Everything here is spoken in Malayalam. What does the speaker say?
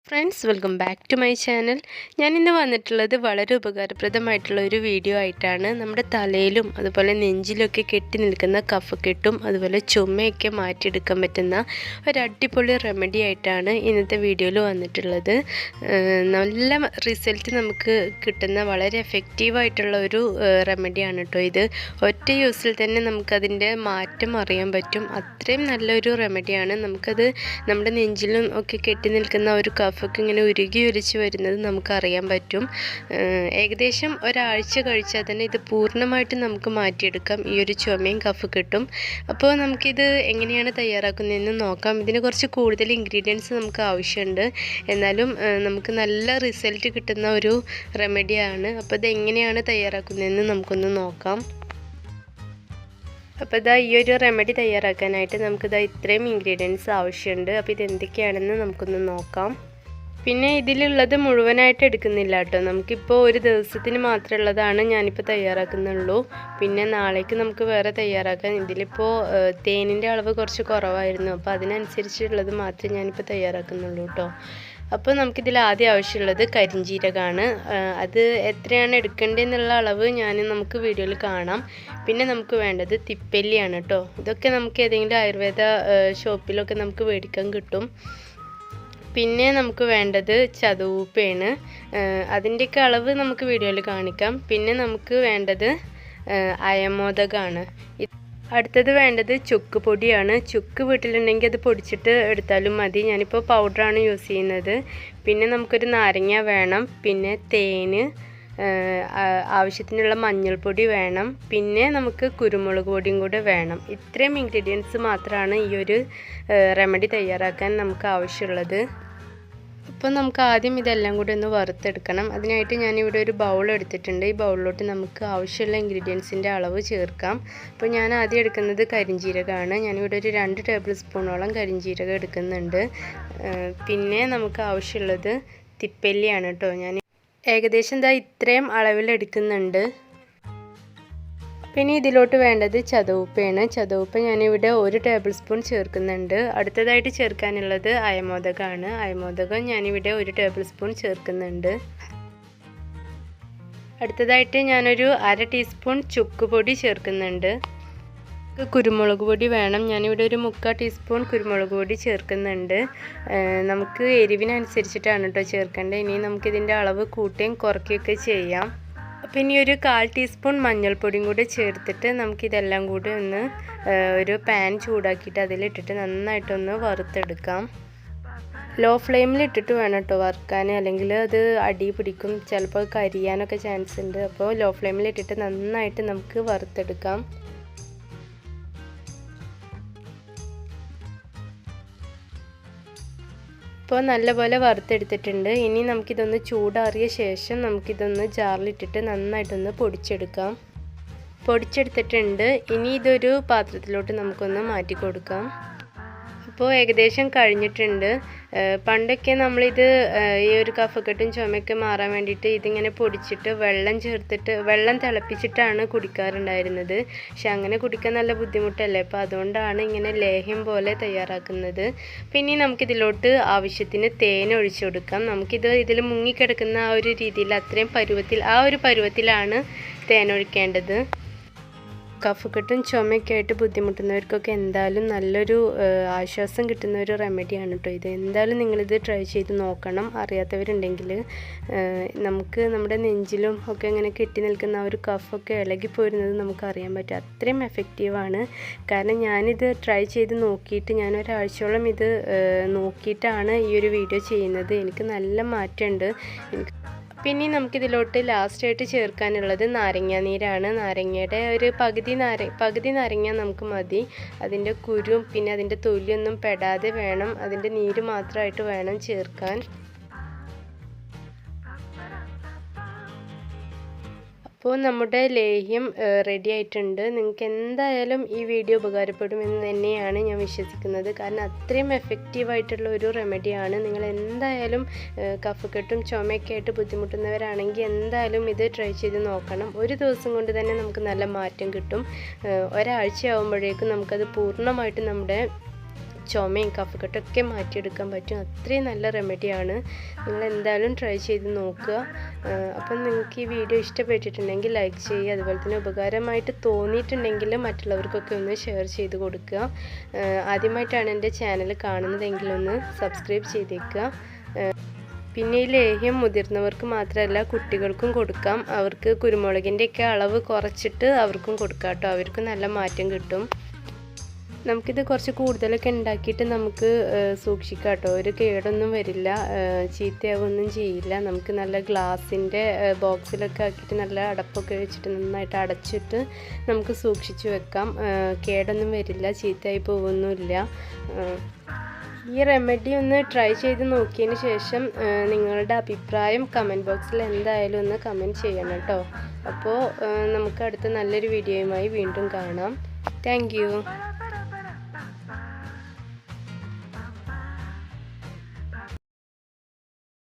Friends, welcome back to my channel. ഞാനിന്ന് വന്നിട്ടുള്ളത് വളരെ ഉപകാരപ്രദമായിട്ടുള്ള ഒരു വീഡിയോ ആയിട്ടാണ്. നമ്മുടെ തലയിലും അതുപോലെ നെഞ്ചിലൊക്കെ കെട്ടി നിൽക്കുന്ന കഫക്കെട്ടും അതുപോലെ ചുമയൊക്കെ മാറ്റിയെടുക്കാൻ പറ്റുന്ന ഒരു അടിപൊളി റെമഡി ആയിട്ടാണ് ഇന്നത്തെ വീഡിയോയിൽ വന്നിട്ടുള്ളത്. നല്ല റിസൾട്ട് നമുക്ക് കിട്ടുന്ന വളരെ എഫക്റ്റീവായിട്ടുള്ള ഒരു റെമഡിയാണ് കേട്ടോ ഇത്. ഒറ്റ യൂസിൽ തന്നെ നമുക്കതിൻ്റെ മാറ്റം അറിയാൻ പറ്റും. അത്രയും നല്ലൊരു റെമഡിയാണ്. നമുക്കത് നമ്മുടെ നെഞ്ചിലും ഒക്കെ കെട്ടി നിൽക്കുന്ന ഒരു കഫൊക്കെ ഇങ്ങനെ ഉരുകി ഒലിച്ച് വരുന്നത് നമുക്കറിയാൻ പറ്റും. ഏകദേശം ഒരാഴ്ച കഴിച്ചാൽ തന്നെ ഇത് പൂർണ്ണമായിട്ടും നമുക്ക് മാറ്റിയെടുക്കാം, ഈ ഒരു ചുമയും കഫക്കെട്ടും. അപ്പോൾ നമുക്കിത് എങ്ങനെയാണ് തയ്യാറാക്കുന്നതെന്ന് നോക്കാം. ഇതിന് കുറച്ച് കൂടുതൽ ഇൻഗ്രീഡിയൻസ് നമുക്ക് ആവശ്യമുണ്ട്, എന്നാലും നമുക്ക് നല്ല റിസൾട്ട് കിട്ടുന്ന ഒരു റെമഡിയാണ്. അപ്പോൾ ഇത് എങ്ങനെയാണ് തയ്യാറാക്കുന്നതെന്ന് നമുക്കൊന്ന് നോക്കാം. അപ്പോൾ ഇതാ ഈ ഒരു റെമഡി തയ്യാറാക്കാനായിട്ട് നമുക്കിതാ ഇത്രയും ഇൻഗ്രീഡിയൻസ് ആവശ്യമുണ്ട്. അപ്പോൾ ഇതെന്തൊക്കെയാണെന്ന് നമുക്കൊന്ന് നോക്കാം. പിന്നെ ഇതിലുള്ളത് മുഴുവനായിട്ട് എടുക്കുന്നില്ല കേട്ടോ. നമുക്കിപ്പോൾ ഒരു ദിവസത്തിന് മാത്രമുള്ളതാണ് ഞാനിപ്പോൾ തയ്യാറാക്കുന്നുള്ളൂ. പിന്നെ നാളേക്ക് നമുക്ക് വേറെ തയ്യാറാക്കാം. ഇതിലിപ്പോൾ തേനിൻ്റെ അളവ് കുറച്ച് കുറവായിരുന്നു, അപ്പോൾ അതിനനുസരിച്ചുള്ളത് മാത്രമേ ഞാനിപ്പോൾ തയ്യാറാക്കുന്നുള്ളൂ കേട്ടോ. അപ്പോൾ നമുക്കിതിൽ ആദ്യം ആവശ്യമുള്ളത് കരിഞ്ജീരകമാണ്. അത് എത്രയാണ് എടുക്കേണ്ടതെന്നുള്ള അളവ് നമുക്ക് വീഡിയോയിൽ കാണാം. പിന്നെ നമുക്ക് വേണ്ടത് തിപ്പല്ലിയാണ് കേട്ടോ. ഇതൊക്കെ നമുക്ക് ഏതെങ്കിലും ആയുർവേദ ഷോപ്പിലൊക്കെ നമുക്ക് മേടിക്കാൻ കിട്ടും. പിന്നെ നമുക്ക് വേണ്ടത് ചതുവൂപ്പയാണ്. അതിൻ്റെയൊക്കെ അളവ് നമുക്ക് വീഡിയോയിൽ കാണിക്കാം. പിന്നെ നമുക്ക് വേണ്ടത് അയമോദകമാണ്. അടുത്തത് വേണ്ടത് ചുക്ക് പൊടിയാണ്. ചുക്ക് വീട്ടിലുണ്ടെങ്കിൽ അത് പൊടിച്ചിട്ട് എടുത്താലും മതി. ഞാനിപ്പോൾ പൗഡറാണ് യൂസ് ചെയ്യുന്നത്. പിന്നെ നമുക്കൊരു നാരങ്ങ വേണം. പിന്നെ തേന്, ആവശ്യത്തിനുള്ള മഞ്ഞൾപ്പൊടി വേണം. പിന്നെ നമുക്ക് കുരുമുളക് പൊടിയും കൂടെ വേണം. ഇത്രയും ഇൻഗ്രീഡിയൻസ് മാത്രമാണ് ഈ ഒരു റെമഡി തയ്യാറാക്കാൻ നമുക്ക് ആവശ്യമുള്ളത്. അപ്പോൾ നമുക്ക് ആദ്യം ഇതെല്ലാം കൂടി ഒന്ന് വറുത്തെടുക്കണം. അതിനായിട്ട് ഞാനിവിടെ ഒരു ബൗൾ എടുത്തിട്ടുണ്ട്. ഈ ബൗളിലോട്ട് നമുക്ക് ആവശ്യമുള്ള ഇൻഗ്രീഡിയൻസിൻ്റെ അളവ് ചേർക്കാം. അപ്പോൾ ഞാൻ ആദ്യം എടുക്കുന്നത് കരിഞ്ജീരകമാണ്. ഞാനിവിടെ ഒരു 2 ടേബിൾ സ്പൂണോളം കരിഞ്ജീരകം എടുക്കുന്നുണ്ട്. പിന്നെ നമുക്ക് ആവശ്യമുള്ളത് തിപ്പല്ലിയാണ് കേട്ടോ. ഞാൻ ഏകദേശം ഇത്രയും അളവിൽ എടുക്കുന്നുണ്ട്. പിന്നെ ഇതിലോട്ട് വേണ്ടത് ചതുവൂപ്പയാണ്. ചതുവൂപ്പ ഞാനിവിടെ 1 ടേബിൾ സ്പൂൺ ചേർക്കുന്നുണ്ട്. അടുത്തതായിട്ട് ചേർക്കാനുള്ളത് അയമോദകമാണ്. അയമോദകം ഞാനിവിടെ 1 ടേബിൾ സ്പൂൺ ചേർക്കുന്നുണ്ട്. അടുത്തതായിട്ട് ഞാനൊരു 1/2 ടീസ്പൂൺ ചുക്ക് പൊടി ചേർക്കുന്നുണ്ട്. കുരുമുളക് പൊടി വേണം. ഞാനിവിടെ ഒരു 3/4 ടീസ്പൂൺ കുരുമുളക് പൊടി ചേർക്കുന്നുണ്ട്. നമുക്ക് എരിവിനനുസരിച്ചിട്ടാണ് കേട്ടോ ചേർക്കേണ്ടത്. ഇനി നമുക്കിതിൻ്റെ അളവ് കൂട്ടുകയും കുറയ്ക്കുകയൊക്കെ ചെയ്യാം. പിന്നെ ഒരു 1/4 ടീസ്പൂൺ മഞ്ഞൾപ്പൊടിയും കൂടി ചേർത്തിട്ട് നമുക്കിതെല്ലാം കൂടി ഒന്ന് ഒരു പാൻ ചൂടാക്കിയിട്ട് അതിലിട്ടിട്ട് നന്നായിട്ടൊന്ന് വറുത്തെടുക്കാം. ലോ ഫ്ലെയിമിലിട്ടിട്ട് വേണം കേട്ടോ വറുക്കാൻ, അല്ലെങ്കിൽ അത് അടി പിടിക്കും, ചിലപ്പോൾ കരിയാനൊക്കെ ചാൻസ് ഉണ്ട്. അപ്പോൾ ലോ ഫ്ലെയിമിലിട്ടിട്ട് നന്നായിട്ട് നമുക്ക് വറുത്തെടുക്കാം. ഇപ്പോൾ നല്ലപോലെ വറുത്തെടുത്തിട്ടുണ്ട്. ഇനി നമുക്കിതൊന്ന് ചൂടാറിയ ശേഷം നമുക്കിതൊന്ന് ജാറിലിട്ടിട്ട് നന്നായിട്ടൊന്ന് പൊടിച്ചെടുക്കാം. പൊടിച്ചെടുത്തിട്ടുണ്ട്. ഇനി ഇതൊരു പാത്രത്തിലോട്ട് നമുക്കൊന്ന് മാറ്റി കൊടുക്കാം. അപ്പോൾ ഏകദേശം കഴിഞ്ഞിട്ടുണ്ട്. പണ്ടൊക്കെ നമ്മളിത് ഈ ഒരു കഫക്കെട്ടും ചുമയൊക്കെ മാറാൻ വേണ്ടിയിട്ട് ഇതിങ്ങനെ പൊടിച്ചിട്ട് വെള്ളം തിളപ്പിച്ചിട്ടാണ് കുടിക്കാറുണ്ടായിരുന്നത്. പക്ഷെ അങ്ങനെ കുടിക്കാൻ നല്ല ബുദ്ധിമുട്ടല്ലേ. അപ്പോൾ അതുകൊണ്ടാണ് ഇങ്ങനെ ലേഹ്യം പോലെ തയ്യാറാക്കുന്നത്. പിന്നെ നമുക്കിതിലോട്ട് ആവശ്യത്തിന് തേൻ ഒഴിച്ചു കൊടുക്കാം. ഇതിൽ മുങ്ങിക്കിടക്കുന്ന ആ ഒരു രീതിയിൽ ആ ഒരു പരുവത്തിലാണ് തേൻ ഒഴിക്കേണ്ടത്. കഫക്കെട്ടും ചുമയൊക്കെ ആയിട്ട് ബുദ്ധിമുട്ടുന്നവർക്കൊക്കെ എന്തായാലും നല്ലൊരു ആശ്വാസം കിട്ടുന്ന ഒരു റെമഡിയാണ് കേട്ടോ ഇത്. എന്തായാലും നിങ്ങളിത് ട്രൈ ചെയ്ത് നോക്കണം. അറിയാത്തവരുണ്ടെങ്കിൽ നമുക്ക് നമ്മുടെ നെഞ്ചിലും ഒക്കെ ഇങ്ങനെ കെട്ടി നിൽക്കുന്ന ആ ഒരു കഫൊക്കെ ഇളകിപ്പോരുന്നത് നമുക്കറിയാൻ പറ്റും. അത്രയും എഫക്റ്റീവാണ്. കാരണം ഞാനിത് ട്രൈ ചെയ്ത് നോക്കിയിട്ട് ഞാൻ ഒരാഴ്ചയോളം ഇത് നോക്കിയിട്ടാണ് ഈ ഒരു വീഡിയോ ചെയ്യുന്നത്. എനിക്ക് നല്ല മാറ്റമുണ്ട്. പിന്നെ നമുക്കിതിലോട്ട് ലാസ്റ്റായിട്ട് ചേർക്കാനുള്ളത് നാരങ്ങ നീരാണ്. നാരങ്ങയുടെ ഒരു പകുതി നാരങ്ങ നമുക്ക് മതി. അതിൻ്റെ കുരും പിന്നെ അതിൻ്റെ തൊലിയൊന്നും പെടാതെ വേണം, അതിൻ്റെ നീര് മാത്രമായിട്ട് വേണം ചേർക്കാൻ. അപ്പോൾ നമ്മുടെ ലേഹ്യം റെഡി ആയിട്ടുണ്ട്. നിങ്ങൾക്ക് എന്തായാലും ഈ വീഡിയോ ഉപകാരപ്പെടുമെന്ന് തന്നെയാണ് ഞാൻ വിശ്വസിക്കുന്നത്. കാരണം അത്രയും എഫക്റ്റീവായിട്ടുള്ള ഒരു റെമഡിയാണ്. നിങ്ങൾ എന്തായാലും കഫക്കെട്ടും ചുമയൊക്കെ ആയിട്ട് ബുദ്ധിമുട്ടുന്നവരാണെങ്കിൽ എന്തായാലും ഇത് ട്രൈ ചെയ്ത് നോക്കണം. ഒരു ദിവസം കൊണ്ട് തന്നെ നമുക്ക് നല്ല മാറ്റം കിട്ടും. ഒരാഴ്ച ആകുമ്പോഴേക്കും നമുക്കത് പൂർണ്ണമായിട്ട് നമ്മുടെ ചുമയും കഫക്കെട്ടൊക്കെ മാറ്റിയെടുക്കാൻ പറ്റും. അത്രയും നല്ല റെമഡിയാണ്. നിങ്ങൾ എന്തായാലും ട്രൈ ചെയ്ത് നോക്കുക. അപ്പം നിങ്ങൾക്ക് ഈ വീഡിയോ ഇഷ്ടപ്പെട്ടിട്ടുണ്ടെങ്കിൽ ലൈക്ക് ചെയ്യുക. അതുപോലെ തന്നെ ഉപകാരമായിട്ട് തോന്നിയിട്ടുണ്ടെങ്കിൽ മറ്റുള്ളവർക്കൊക്കെ ഒന്ന് ഷെയർ ചെയ്ത് കൊടുക്കുക. ആദ്യമായിട്ടാണ് എൻ്റെ ചാനൽ കാണുന്നതെങ്കിൽ ഒന്ന് സബ്സ്ക്രൈബ് ചെയ്തേക്കുക. പിന്നെ ഈ ലേഹ്യം മുതിർന്നവർക്ക് മാത്രമല്ല കുട്ടികൾക്കും കൊടുക്കാം. അവർക്ക് കുരുമുളകിൻ്റെയൊക്കെ അളവ് കുറച്ചിട്ട് അവർക്കും കൊടുക്കാം കേട്ടോ. അവർക്കും നല്ല മാറ്റം കിട്ടും. നമുക്കിത് കുറച്ച് കൂടുതലൊക്കെ ഉണ്ടാക്കിയിട്ട് നമുക്ക് സൂക്ഷിക്കാം കേട്ടോ. ഒരു കേടൊന്നും വരില്ല, ചീത്തയാവൊന്നും ചെയ്യില്ല. നമുക്ക് നല്ല ഗ്ലാസിൻ്റെ ബോക്സിലൊക്കെ ആക്കിയിട്ട് നല്ല അടപ്പൊക്കെ വെച്ചിട്ട് നന്നായിട്ട് അടച്ചിട്ട് നമുക്ക് സൂക്ഷിച്ച് വെക്കാം. കേടൊന്നും വരില്ല, ചീത്തയായി പോകുന്നില്ല. ഈ റെമഡി ഒന്ന് ട്രൈ ചെയ്ത് നോക്കിയതിന് ശേഷം നിങ്ങളുടെ അഭിപ്രായം കമൻറ്റ് ബോക്സിൽ എന്തായാലും ഒന്ന് കമൻറ്റ് ചെയ്യണം കേട്ടോ. അപ്പോൾ നമുക്ക് അടുത്ത നല്ലൊരു വീഡിയോയുമായി വീണ്ടും കാണാം. താങ്ക്